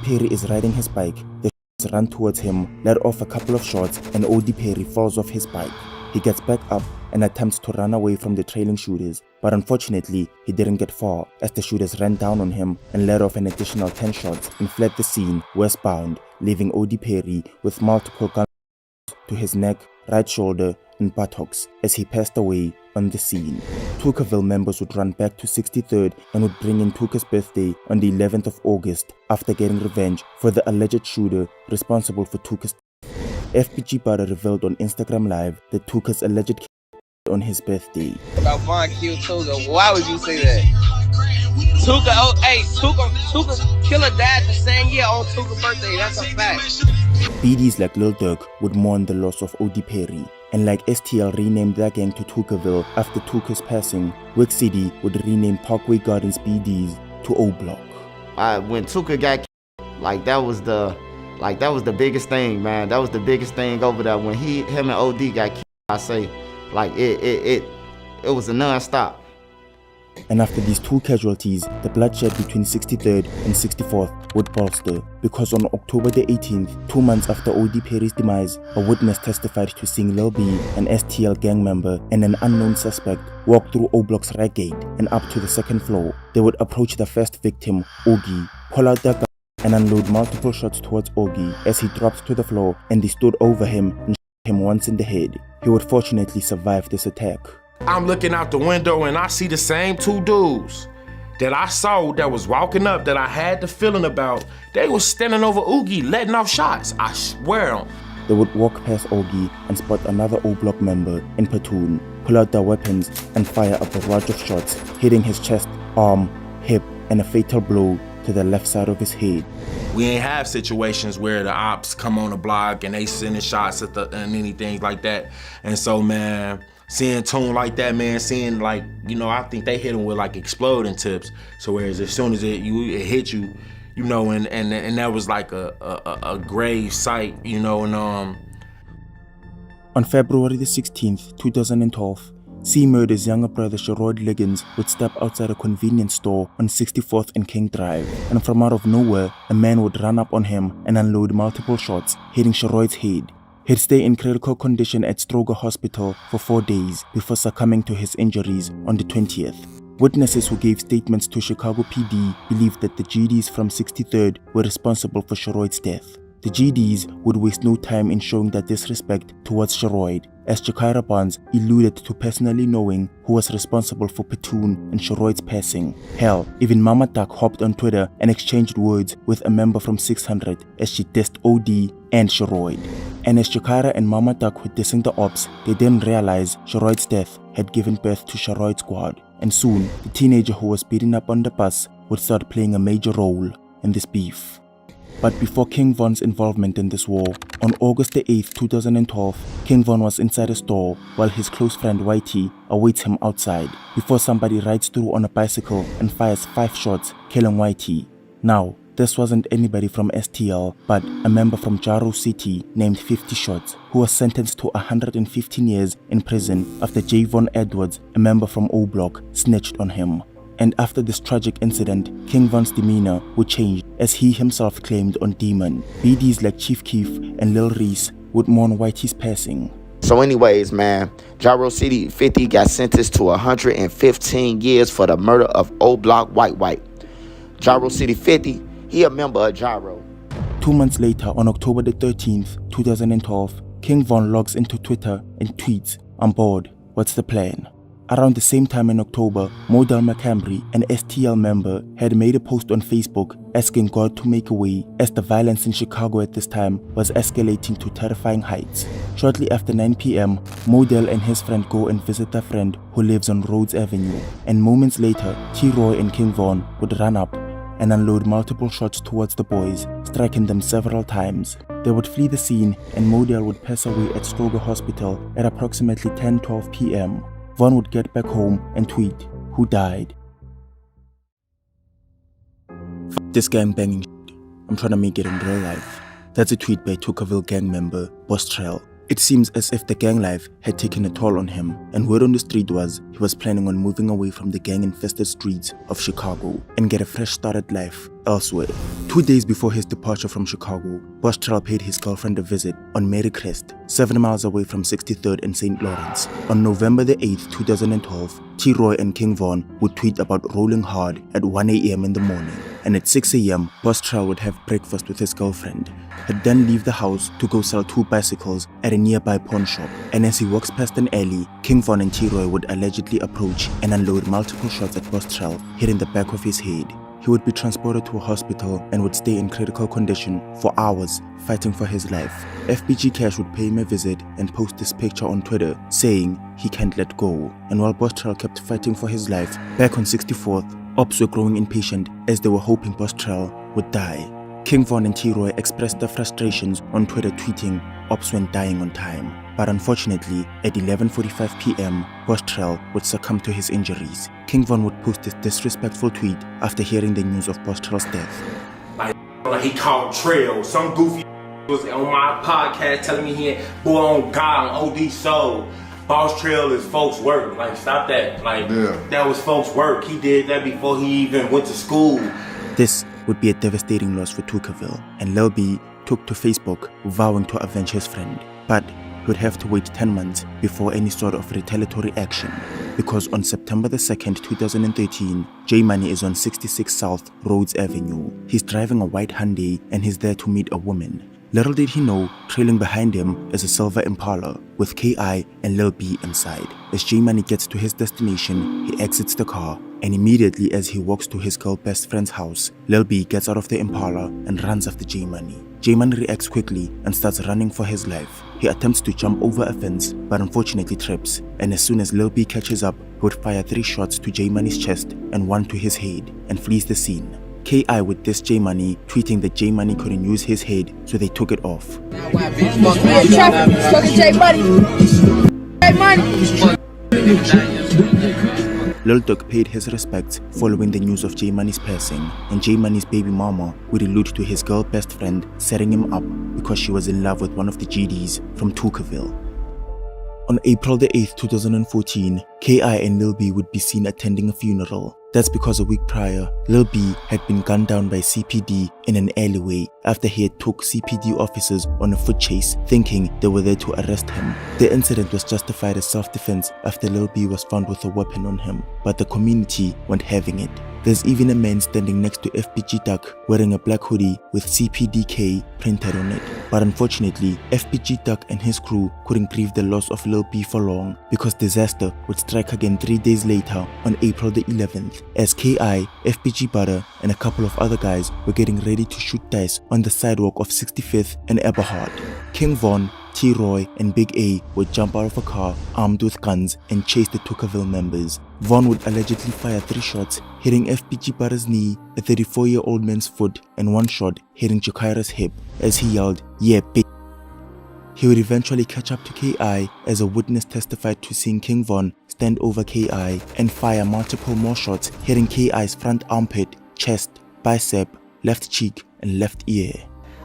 Perry is riding his bike, the shooters run towards him, let off a couple of shots, and OD Perry falls off his bike. He gets back up and attempts to run away from the trailing shooters, but unfortunately, he didn't get far as the shooters ran down on him and let off an additional 10 shots and fled the scene westbound, leaving OD Perry with multiple gun to his neck, right shoulder, and buttocks as he passed away on the scene. Tookaville members would run back to 63rd and would bring in Tooka's birthday on the 11th of August after getting revenge for the alleged shooter responsible for Tooka's death. FBG Butter revealed on Instagram Live that Tooka's alleged on his birthday. About Von killed Tooka. Why would you say that? Tooka, oh, hey, Tooka killer died the same year on Tooka's birthday. That's a fact. BDs like Lil Durk would mourn the loss of OD Perry, and like STL renamed their gang to Tookaville after Tooka's passing, Wick City would rename Parkway Gardens BDs to O Block. When Tooka got killed, that was the biggest thing, man. That was the biggest thing over there. When him and OD got killed, I say, it was a non-stop. And after these two casualties, the bloodshed between 63rd and 64th would bolster, because on October the 18th, 2 months after OD Perry's demise, a witness testified to seeing Lil B, an STL gang member, and an unknown suspect walk through O Block's right gate and up to the second floor. They would approach the first victim, Oogie, pull out their gun and unload multiple shots towards Oogie as he dropped to the floor, and they stood over him and shot him once in the head. He would fortunately survive this attack. I'm looking out the window and I see the same two dudes that I saw that was walking up that I had the feeling about. They was standing over Oogie letting off shots. I swear on. They would walk past Oogie and spot another O Block member in platoon, pull out their weapons and fire a barrage of shots, hitting his chest, arm, hip, and a fatal blow to the left side of his head. We ain't have situations where the ops come on the block and they sending shots at and anything like that. And so, man, seeing tune like that, man, seeing I think they hit him with exploding tips. So whereas as soon as it hit you, and that was like a grave sight, and On February the 16th, 2012, C Murder's younger brother Sherrod Liggins would step outside a convenience store on 64th and King Drive, and from out of nowhere, a man would run up on him and unload multiple shots, hitting Sherrod's head. He'd stay in critical condition at Stroger Hospital for 4 days before succumbing to his injuries on the 20th. Witnesses who gave statements to Chicago PD believed that the GDs from 63rd were responsible for Sherrod's death. The GDs would waste no time in showing their disrespect towards Sherrod, as Jakira Barnes alluded to personally knowing who was responsible for Platoon and Sherrod's passing. Hell, even Mama Duck hopped on Twitter and exchanged words with a member from 600 as she dissed OD and Sherrod. And as Jakira and Mama Duck were dissing the ops, they didn't realize Sherrod's death had given birth to Sherrod's squad, and soon the teenager who was beaten up on the bus would start playing a major role in this beef. But before King Von's involvement in this war, on August the 8th, 2012, King Von was inside a store while his close friend Whitey awaits him outside before somebody rides through on a bicycle and fires 5 shots, killing Whitey. Now, this wasn't anybody from STL, but a member from Jaro City named 50 Shots, who was sentenced to 115 years in prison after Javon Edwards, a member from O Block, snitched on him. And after this tragic incident, King Von's demeanor would change, as he himself claimed on Demon. BDs like Chief Keef and Lil Reese would mourn Whitey's passing. So anyways, man, Jaro City 50 got sentenced to 115 years for the murder of O Block White. Jaro City 50, he a member of Jaro. 2 months later, on October the 13th, 2012, King Von logs into Twitter and tweets, "I'm bored, what's the plan?" Around the same time in October, Model McCambry, an STL member, had made a post on Facebook asking God to make a way, as the violence in Chicago at this time was escalating to terrifying heights. Shortly after 9 p.m, Model and his friend go and visit their friend who lives on Rhodes Avenue, and moments later, T-Roy and King Von would run up and unload multiple shots towards the boys, striking them several times. They would flee the scene, and Model would pass away at Stroger Hospital at approximately 10:12 p.m. Von would get back home and tweet, "Who died?" "F this gang banging shit. I'm trying to make it in real life." That's a tweet by Tookaville gang member Boss Trail. It seems as if the gang life had taken a toll on him, and word on the street was he was planning on moving away from the gang-infested streets of Chicago and get a fresh started life elsewhere. 2 days before his departure from Chicago, Bostrel paid his girlfriend a visit on Mary Crest, 7 miles away from 63rd and St. Lawrence. On November the 8th, 2012, T-Roy and King Von would tweet about rolling hard at 1 a.m. in the morning, and at 6 a.m., Bostrel would have breakfast with his girlfriend. He'd then leave the house to go sell 2 bicycles at a nearby pawn shop, and as he walks past an alley, King Von and T-Roy would allegedly approach and unload multiple shots at Bostrel, hitting the back of his head. He would be transported to a hospital and would stay in critical condition for hours, fighting for his life. FBG Cash would pay him a visit and post this picture on Twitter, saying he can't let go. And while Bostrel kept fighting for his life, back on 64th, ops were growing impatient as they were hoping Bostrel would die. King Von and T-Roy expressed their frustrations on Twitter, tweeting, "Ops went dying on time." But unfortunately, at 11:45 p.m., Bostrel would succumb to his injuries. King Von would post this disrespectful tweet after hearing the news of Bostrel's death. Like he called Trail. Some goofy was on my podcast telling me he had boy on God on OD Soul. Boss Trail is folks' work. Like, stop that. Like, that was folks' work. He did that before he even went to school. This would be a devastating loss for Tookaville, and Lil B took to Facebook vowing to avenge his friend. But he would have to wait 10 months before any sort of retaliatory action, because on September the 2nd, 2013, J Money is on 66 South Rhodes Avenue. He's driving a white Hyundai and he's there to meet a woman. Little did he know, trailing behind him is a silver Impala with KI and Lil B inside. As J Money gets to his destination, he exits the car, and immediately as he walks to his girl best friend's house, Lil B gets out of the Impala and runs after J Money. J Money reacts quickly and starts running for his life. He attempts to jump over a fence but unfortunately trips, and as soon as Lil B catches up, he would fire 3 shots to J Money's chest and 1 to his head and flees the scene. KI would diss J Money, tweeting that J Money couldn't use his head, so they took it off. Lil Duck paid his respects following the news of J Money's passing, and J Money's baby mama would allude to his girl best friend setting him up because she was in love with one of the GDs from Tookaville. On April the 8th, 2014, KI and Lil B would be seen attending a funeral. That's because a week prior, Lil B had been gunned down by CPD in an alleyway after he had took CPD officers on a foot chase, thinking they were there to arrest him. The incident was justified as self-defense after Lil B was found with a weapon on him, but the community weren't having it. There's even a man standing next to FBG Duck wearing a black hoodie with CPDK printed on it. But unfortunately, FBG Duck and his crew couldn't grieve the loss of Lil B for long, because disaster would strike again 3 days later on April the 11th, as KI, FBG Butter, and a couple of other guys were getting ready to shoot dice on the sidewalk of 65th and Eberhard. King Von, T-Roy, and Big A would jump out of a car armed with guns and chase the Tookaville members. Von would allegedly fire 3 shots, hitting FBG Butter's knee, a 34-year-old man's foot, and 1 shot hitting Jakira's hip as he yelled, "Yeah, bitch." He would eventually catch up to KI as a witness testified to seeing King Von stand over KI and fire multiple more shots, hitting KI's front armpit, chest, bicep, left cheek, and left ear.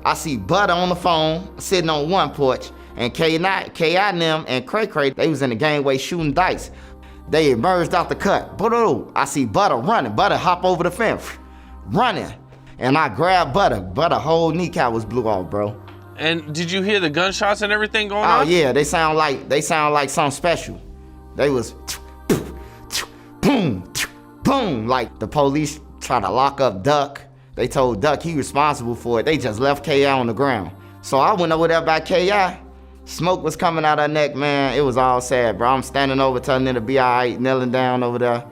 I see Butter on the phone, sitting on one porch, and KI and them and Cray Cray, they was in the gangway shooting dice. They emerged out the cut. I see Butter running. Butter hop over the fence, running. And I grabbed Butter. Butter whole kneecap was blew off, bro. And did you hear the gunshots and everything going on? Oh yeah, they sound like something special. They was boom, boom, like the police trying to lock up Duck. They told Duck he responsible for it. They just left KI on the ground. So I went over there by KI. Smoke was coming out her neck, man. It was all sad, bro. I'm standing over telling her to be all right, kneeling down over there.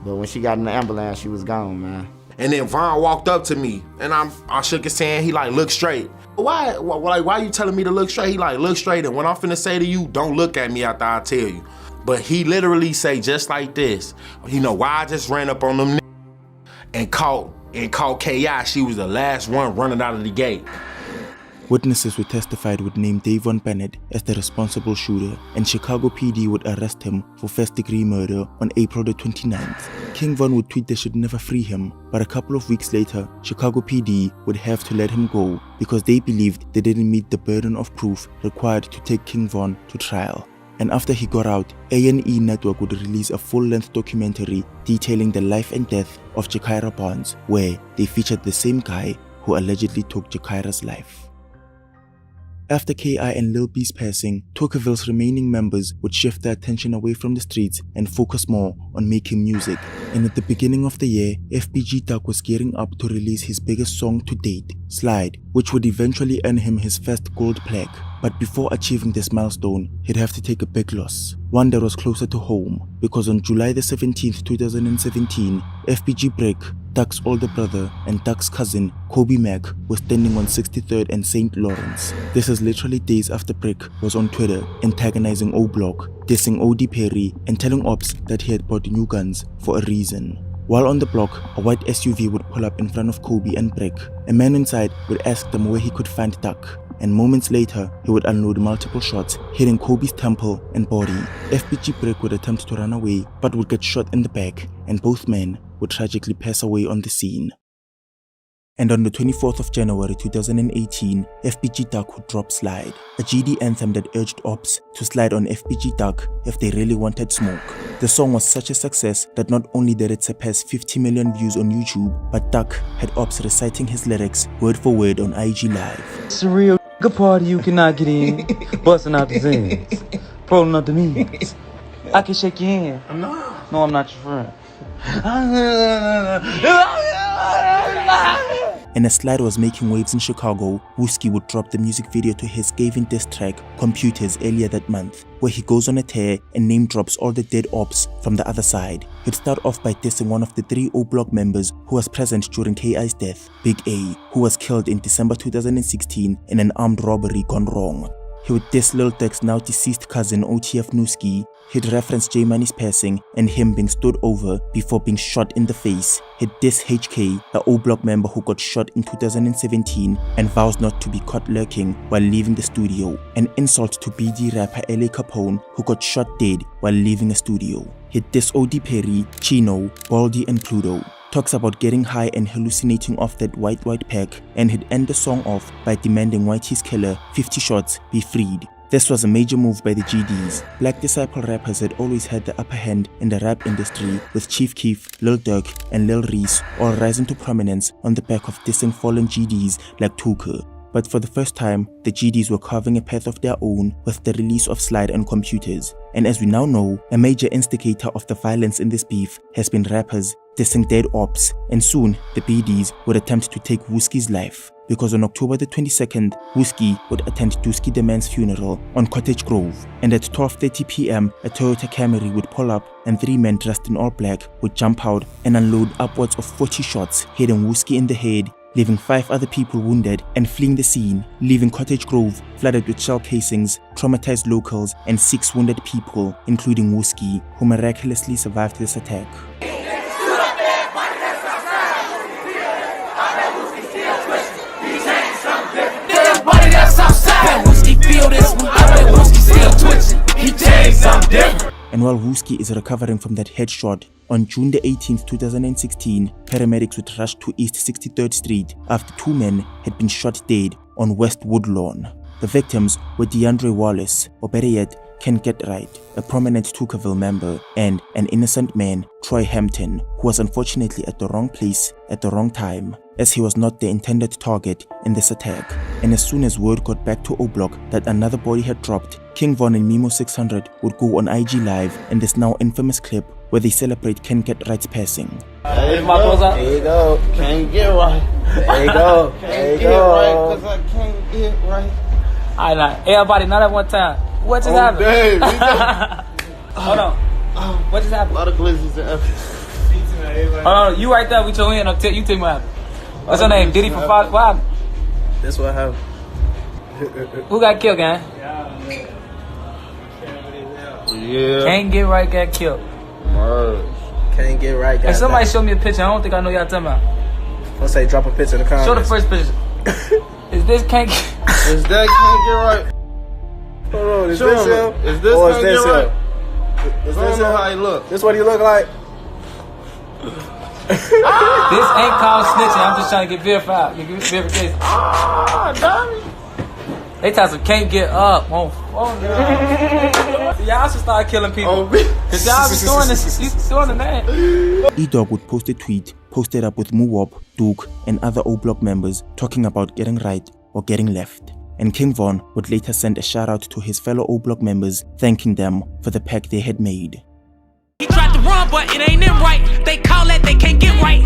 But when she got in the ambulance, she was gone, man. And then Von walked up to me, and I shook his hand. He like, "Look straight." Why you telling me to look straight? He like, "Look straight, and when I'm finna say to you, don't look at me after I tell you." But he literally say just like this. You know why I just ran up on them and caught KI. She was the last one running out of the gate. Witnesses who testified would name Davon Bennett as the responsible shooter, and Chicago PD would arrest him for first-degree murder on April the 29th. King Von would tweet they should never free him, but a couple of weeks later, Chicago PD would have to let him go because they believed they didn't meet the burden of proof required to take King Von to trial. And after he got out, A&E Network would release a full-length documentary detailing the life and death of Jakira Bonds, where they featured the same guy who allegedly took Jakira's life. After KI and Lil B's passing, Tookaville's remaining members would shift their attention away from the streets and focus more on making music. And at the beginning of the year, FBG Duck was gearing up to release his biggest song to date, Slide, which would eventually earn him his first gold plaque. But before achieving this milestone, he'd have to take a big loss, one that was closer to home, because on July the 17th, 2017, FBG Brick, Duck's older brother and Duck's cousin, Kobe Mack, was standing on 63rd and St. Lawrence. This is literally days after Brick was on Twitter antagonizing O-Block, dissing OD Perry, and telling ops that he had bought new guns for a reason. While on the block, a white SUV would pull up in front of Kobe and Brick. A man inside would ask them where he could find Duck, and moments later, he would unload multiple shots, hitting Kobe's temple and body. FBG Brick would attempt to run away, but would get shot in the back, and both men would tragically pass away on the scene. And on the 24th of January 2018, FBG Duck would drop Slide, a GD anthem that urged ops to slide on FBG Duck if they really wanted smoke. The song was such a success that not only did it surpass 50 million views on YouTube, but Duck had ops reciting his lyrics word for word on IG Live. It's a real good party you cannot get in, busting out the zins, pulling up the means. I can shake your hand. No, I'm not your friend. And as Slide was making waves in Chicago, Wooski would drop the music video to his Gavin diss track, Computers, earlier that month, where he goes on a tear and name drops all the dead ops from the other side. He'd start off by dissing one of the 3 O-Block members who was present during KI's death, Big A, who was killed in December 2016 in an armed robbery gone wrong. He would diss Lil Durk's now deceased cousin OTF Nooski. He'd reference J Money's passing and him being stood over before being shot in the face. He'd diss HK, the O-Block member who got shot in 2017 and vows not to be caught lurking while leaving the studio. An insult to BD rapper LA Capone who got shot dead while leaving a studio. He'd diss OD Perry, Chino, Baldy and Pluto. Talks about getting high and hallucinating off that white pack, and he'd end the song off by demanding Whitey's killer, 50 shots, be freed. This was a major move by the GDs. Black Disciple rappers had always had the upper hand in the rap industry, with Chief Keef, Lil Durk and Lil Reese all rising to prominence on the back of dissing fallen GDs like Tuka. But for the first time, the GDs were carving a path of their own with the release of Slide and Computers. And as we now know, a major instigator of the violence in this beef has been rappers dissing dead ops, and soon the BDs would attempt to take Wooski's life. Because on October the 22nd, Wooski would attend Dusky the Man's funeral on Cottage Grove, and at 12:30 PM, a Toyota Camry would pull up and 3 men dressed in all black would jump out and unload upwards of 40 shots, hitting Wooski in the head, leaving 5 other people wounded and fleeing the scene, leaving Cottage Grove flooded with shell casings, traumatized locals, and 6 wounded people, including Wooski, who miraculously survived this attack. And while Wooski is recovering from that headshot, on June the 18th, 2016, paramedics would rush to East 63rd Street after 2 men had been shot dead on West Woodlawn. The victims were DeAndre Wallace, or better yet, Ken Get Right, a prominent Tookaville member, and an innocent man, Troy Hampton, who was unfortunately at the wrong place at the wrong time, as he was not the intended target in this attack. And as soon as word got back to O-Block that another body had dropped, King Von and Mimo 600 would go on IG Live in this now infamous clip where they celebrate Ken Get Right's passing. There you go. Can't get right. There you go. There you go. Cause I can't get right. All right, everybody, not at one time. What just happened? Hold on. What just happened? A lot of glizzies and Hold on, you right there with your hand. You tell me what happened. What's your name? Diddy from Fox? What happened? That's what happened. Who got killed, gang? Yeah. Can't get right, got killed. Can't get right. Hey, somebody show me a picture. I don't think I know y'all talking about. Let's say drop a picture in the comments. Show the first picture. Is this can't get... Is that can't get right? Hold on, is Show this him. him? Is this or can't is this get him? right? Is I this don't know him? how he look. This what he look like? This ain't called snitching. I'm just trying to get verified. You get verification. Ah, dummy. They tell us can't get up. Oh no. Y'all should start killing people. Cause y'all be doing this. You doing the man. E-Dog would post a tweet posted up with Muwop, Duke, and other O-Block members talking about getting right or getting left. And King Von would later send a shout out to his fellow O-Block members, thanking them for the pact they had made. He tried to run, but it ain't him right. They call it, they can't get right.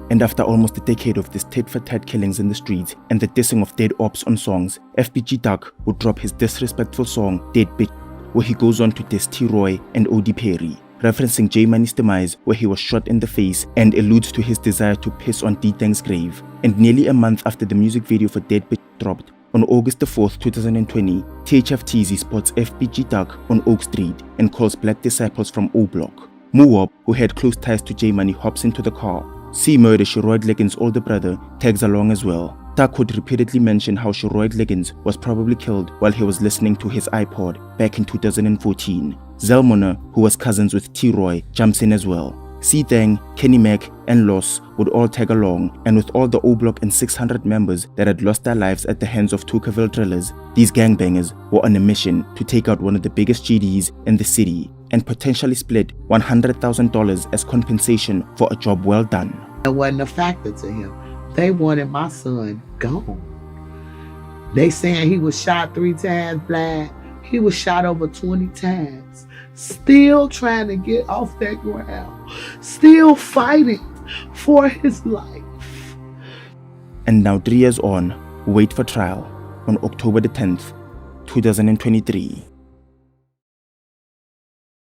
And after almost a decade of this tit-for-tat killings in the streets and the dissing of dead ops on songs, FBG Duck would drop his disrespectful song, Dead Bitch, where he goes on to diss T-Roy and OD Perry, referencing J Money's demise where he was shot in the face and alludes to his desire to piss on D-Tang's grave. And nearly a month after the music video for Dead Bitch dropped, on August 4th, 2020, THF spots FBG Duck on Oak Street and calls black disciples from O-Block. Muwop, who had close ties to J Money, hops into the car. C-Murder, Sheroid Leggins' older brother, tags along as well. Duck would repeatedly mention how Sheroid Leggins was probably killed while he was listening to his iPod back in 2014. Zelmona, who was cousins with T-Roy, jumps in as well. C-Thang, Kenny Mac, and Los would all tag along, and with all the O-Block and 600 members that had lost their lives at the hands of Tookaville drillers, these gangbangers were on a mission to take out one of the biggest GDs in the city and potentially split $100,000 as compensation for a job well done. It wasn't a factor to him. They wanted my son gone. They saying he was shot 3 times black. He was shot over 20 times. Still trying to get off that ground. Still fighting for his life. And now 3 years on, wait for trial on October the 10th, 2023.